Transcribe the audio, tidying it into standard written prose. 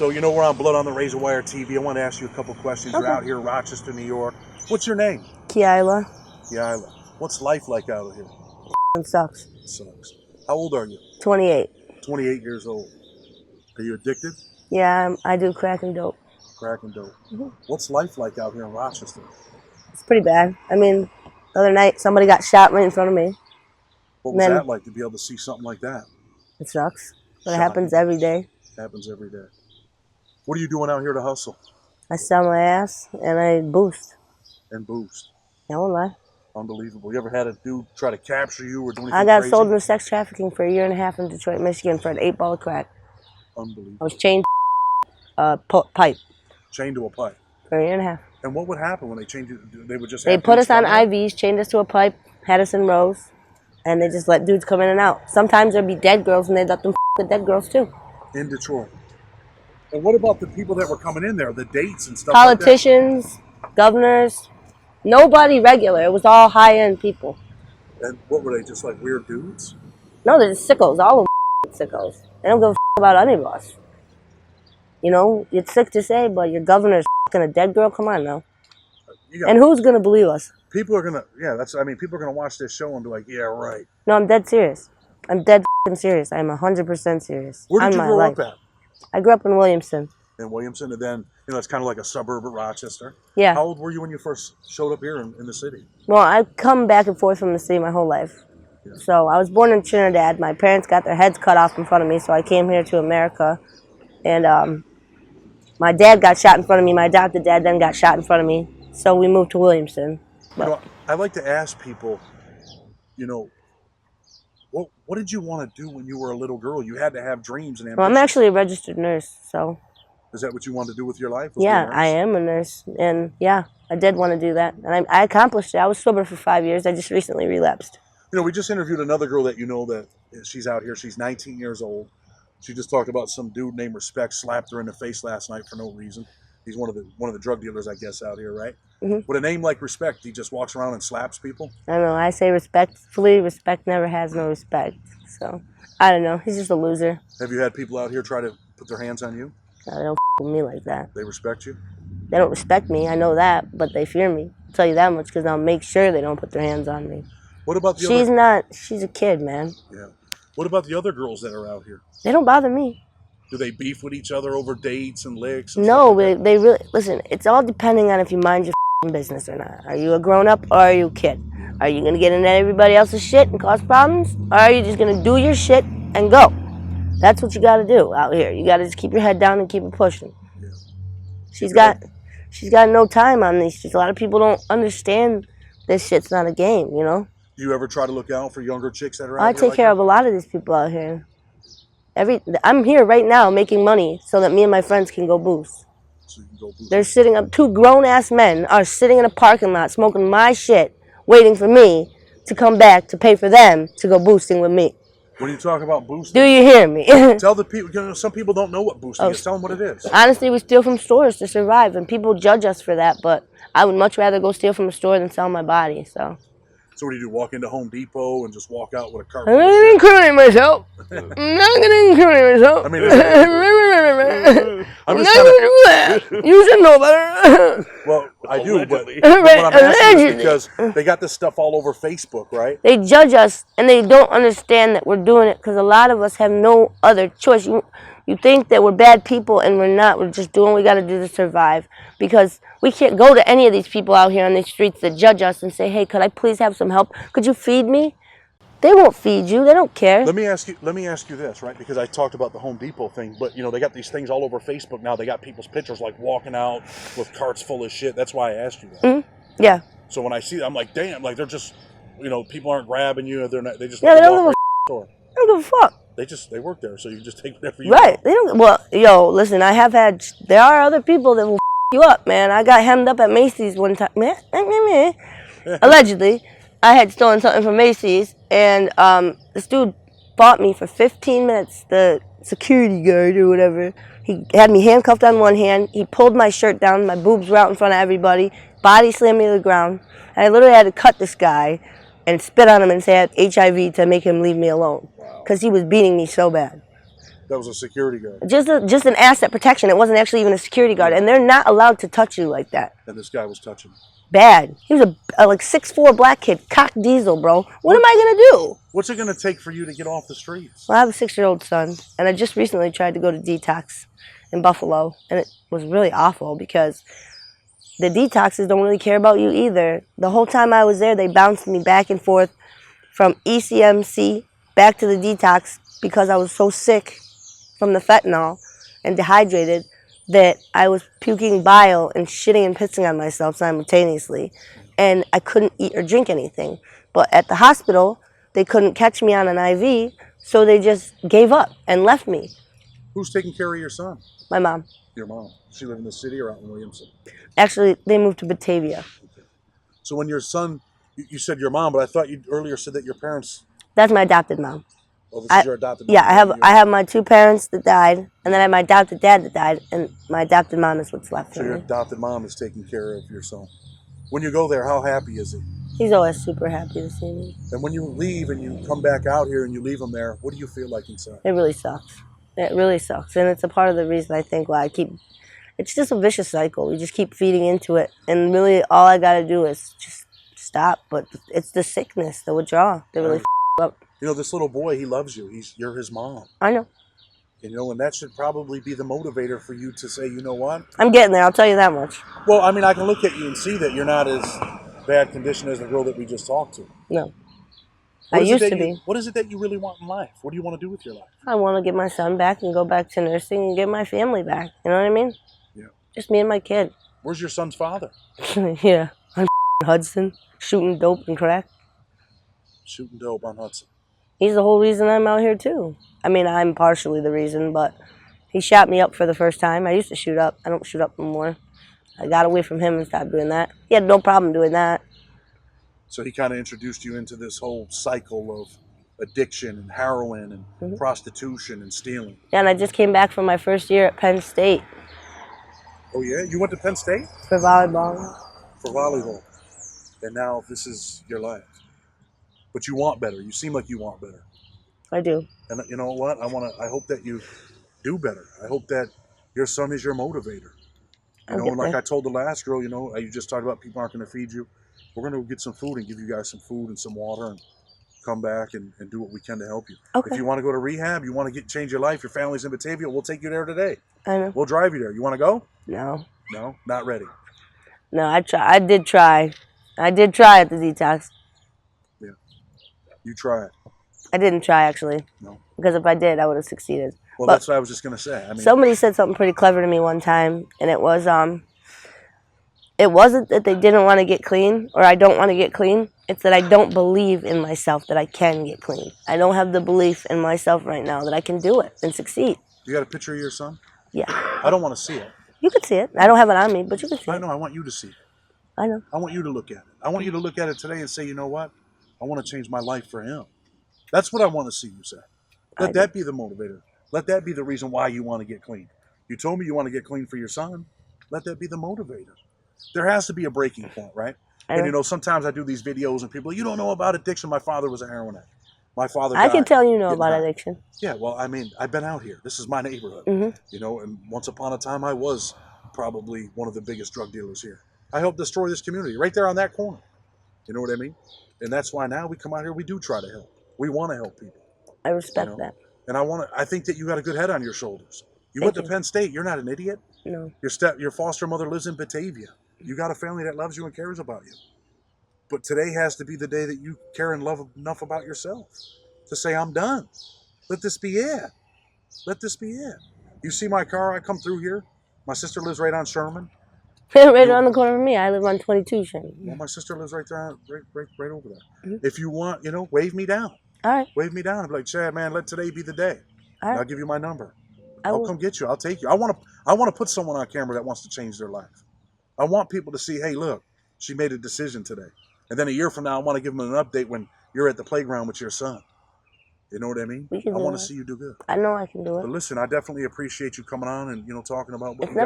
So, you know, we're on Blood on the Razor Wire TV. I want to ask you a couple questions. Okay. You're out here in Rochester, New York. What's your name? Kiala. Kiala. What's life like out here? It sucks. It sucks. How old are you? 28. 28 years old. Are you addicted? Yeah, I do crack and dope. Crack and dope. What's life like out here in Rochester? It's pretty bad. I mean, the other night, somebody got shot right in front of me. What was that like to be able to see something like that? It sucks. But it happens every day. Happens every day. What are you doing out here to hustle? I sell my ass and I boost. And boost. I won't lie. Unbelievable. You ever had a dude try to capture you or do anything I got crazy? sold into sex trafficking for a year and a half in Detroit, Michigan for an 8-ball of crack. Unbelievable. I was chained to pipe. Chained to a pipe. For a year and a half. And what would happen when they changed you? They would just They put us on IVs, chained us to a pipe, had us in rows, and they just let dudes come in and out. Sometimes there'd be dead girls and they'd let them the dead girls too. In Detroit. And what about the people that were coming in there, the dates and stuff Politicians, governors, nobody regular. It was all high-end people. And what were they, just like weird dudes? No, they're just sickos. All of them sickos. They don't give a about any of us. You know, it's sick to say, but your governor's a dead girl. Come on now. And who's gonna believe us? People are gonna, people are gonna watch this show and be like, yeah, right. No, I'm dead serious. I'm dead serious. I'm 100% serious. Where did you grow up at? I grew up in Williamston. In Williamston, and then, you know, it's kind of like a suburb of Rochester. Yeah. How old were you when you first showed up here in the city? Well, I've come back and forth from the city my whole life. Yeah. So I was born in Trinidad. My parents got their heads cut off in front of me, so I came here to America. And my dad got shot in front of me. My adopted dad then got shot in front of me. So we moved to Williamston. You know, I like to ask people, you know, what did you want to do when you were a little girl? You had to have dreams and ambitions. Well, I'm actually a registered nurse, so. Is that what you wanted to do with your life? Yeah, I am a nurse. And yeah, I did want to do that. And I accomplished it. I was sober for 5 years. I just recently relapsed. You know, we just interviewed another girl that you know that she's out here. She's 19 years old. She just talked about some dude named Respect slapped her in the face last night for no reason. He's one of the drug dealers, I guess, out here, right? Mm-hmm. With a name like Respect, he just walks around and slaps people? I don't know. I say respectfully, respect never has no respect. So, I don't know. He's just a loser. Have you had people out here try to put their hands on you? No, they don't with me like that. They respect you? They don't respect me. I know that, but they fear me. I'll tell you that much because I'll make sure they don't put their hands on me. What about the She's a kid, man. Yeah. What about the other girls that are out here? They don't bother me. Do they beef with each other over dates and licks? And no, they really, listen, it's all depending on if you mind your business or not. Are you a grown-up or are you a kid? Are you going to get into everybody else's shit and cause problems? Or are you just going to do your shit and go? That's what you got to do out here. You got to just keep your head down and keep it pushing. Yeah. She's got no time on these shits. A lot of people don't understand this shit's not a game, you know? Do you ever try to look out for younger chicks that are out here? I take care of a lot of these people out here. I'm here right now making money so that me and my friends can go boost. So you can go boost. They're sitting up, 2 grown-ass men are sitting in a parking lot smoking my shit, waiting for me to come back to pay for them to go boosting with me. What are you talking about boosting? Do you hear me? Tell the people, you know, some people don't know what boosting is. Tell them what it is. Honestly, we steal from stores to survive, and people judge us for that, but I would much rather go steal from a store than sell my body, so. So what do you do, walk into Home Depot and just walk out with a cart? I'm not going to incriminate myself. I'm not going to incriminate myself. I mean, I'm not going to do that. You should know better. Well, I do, but what I'm asking is because they got this stuff all over Facebook, right? They judge us, and they don't understand that we're doing it because a lot of us have no other choice. You think that we're bad people, and we're not. We're just doing what we got to do to survive because we can't go to any of these people out here on the streets that judge us and say, hey, could I please have some help? Could you feed me? They won't feed you. They don't care. Let me ask you this, right? Because I talked about the Home Depot thing, but, you know, they got these things all over Facebook now. They got people's pictures, like, walking out with carts full of shit. That's why I asked you that. Mm-hmm. Yeah. So when I see that, I'm like, damn, like, they're just, you know, people aren't grabbing you. They're not, they just they don't give a store. They don't give a fuck. They work there, so you just take whatever you want. Right. They don't, well, yo, listen, there are other people that will you up, man. I got hemmed up at Macy's one time. Allegedly, I had stolen something from Macy's, and this dude fought me for 15 minutes, the security guard or whatever. He had me handcuffed on one hand. He pulled my shirt down. My boobs were out in front of everybody. Body slammed me to the ground. And I literally had to cut this guy and spit on him and say I had HIV to make him leave me alone because he was beating me so bad. That was a security guard. Just an asset protection. It wasn't actually even a security guard, and they're not allowed to touch you like that. And this guy was touching him. Bad. He was a like 6'4" black kid, cock diesel, bro. What am I gonna do? What's it gonna take for you to get off the streets? Well, I have a 6-year-old son, and I just recently tried to go to detox in Buffalo, and it was really awful because the detoxes don't really care about you either. The whole time I was there, they bounced me back and forth from ECMC back to the detox because I was so sick from the fentanyl and dehydrated that I was puking bile and shitting and pissing on myself simultaneously, and I couldn't eat or drink anything. But at the hospital, they couldn't catch me on an IV, so they just gave up and left me. Who's taking care of your son? My mom. Your mom. She live in the city or out in Williamson? Actually, they moved to Batavia. Okay. So when your son, you said your mom, but I thought you earlier said that your parents. That's my adopted mom. Oh, this is your adopted mom? Yeah, I have my 2 parents that died, and then I have my adopted dad that died, and my adopted mom is what's left. So your adopted mom is taking care of your son. When you go there, how happy is he? He's always super happy to see me. And when you leave and you come back out here and you leave him there, what do you feel like inside? It really sucks. It really sucks, and it's a part of the reason I think why I keep. It's just a vicious cycle. We just keep feeding into it, and really all I got to do is just stop. But it's the sickness, the withdrawal, that really up. You know, this little boy, he loves you. You're his mom. I know. You know, and that should probably be the motivator for you to say, you know what? I'm getting there, I'll tell you that much. Well, I mean, I can look at you and see that you're not as bad condition as the girl that we just talked to. No. I used to be. What is it that you really want in life? What do you want to do with your life? I want to get my son back and go back to nursing and get my family back. You know what I mean? Yeah. Just me and my kid. Where's your son's father? Yeah. On Hudson, shooting dope and crack. Shooting dope on Hudson. He's the whole reason I'm out here, too. I mean, I'm partially the reason, but he shot me up for the first time. I used to shoot up. I don't shoot up no more. I got away from him and stopped doing that. He had no problem doing that. So he kind of introduced you into this whole cycle of addiction and heroin and prostitution and stealing. Yeah, and I just came back from my first year at Penn State. Oh, yeah? You went to Penn State? For volleyball. For volleyball. And now this is your life. But you want better. You seem like you want better. I do. And you know what? I hope that you do better. I hope that your son is your motivator. You know, and like I told the last girl, you know, you just talked about people aren't going to feed you. We're going to get some food and give you guys some food and some water and come back and do what we can to help you. Okay. If you want to go to rehab, you want to change your life, your family's in Batavia, we'll take you there today. I know. We'll drive you there. You want to go? No. No? Not ready? No, I did try. I did try at the detox. Yeah. You try it. I didn't try, actually. No. Because if I did, I would have succeeded. Well, but that's what I was just going to say. I mean, somebody said something pretty clever to me one time, and it was, it wasn't that they didn't want to get clean, or I don't want to get clean. It's that I don't believe in myself that I can get clean. I don't have the belief in myself right now that I can do it and succeed. You got a picture of your son? Yeah. I don't want to see it. You can see it. I don't have it on me, but you can see I it. know. I want you to see it. I know. I want you to look at it. I want you to look at it today and say, you know what? I want to change my life for him. That's what I want to see you say. Let that be the motivator. Let that be the reason why you want to get clean. You told me you want to get clean for your son. Let that be the motivator. There has to be a breaking point, right? And you know, sometimes I do these videos and people, you don't know about addiction. My father was a heroin addict. My father died. I can tell you know about addiction. Yeah, well, I mean, I've been out here. This is my neighborhood. You know, and once upon a time I was probably one of the biggest drug dealers here. I helped destroy this community right there on that corner. You know what I mean? And that's why now we come out here, we do try to help. We want to help people. I respect that. And I think that you got a good head on your shoulders. You went to Penn State. You're not an idiot. No. Your foster mother lives in Batavia. You got a family that loves you and cares about you. But today has to be the day that you care and love enough about yourself to say, I'm done. Let this be it. Let this be it. You see my car? I come through here. My sister lives right on Sherman. Right around the corner from me. I live on 22 Sherman. Well, my sister lives right there, right over there. If you want, you know, wave me down. All right. Wave me down and be like, Chad, man, let today be the day. All right. I'll give you my number. I'll come get you. I'll take you. I want to put someone on camera that wants to change their life. I want people to see, hey, look, she made a decision today. And then a year from now, I want to give them an update when you're at the playground with your son. You know what I mean? I want to see you do good. I know I can do it. But listen, I definitely appreciate you coming on and, you know, talking about what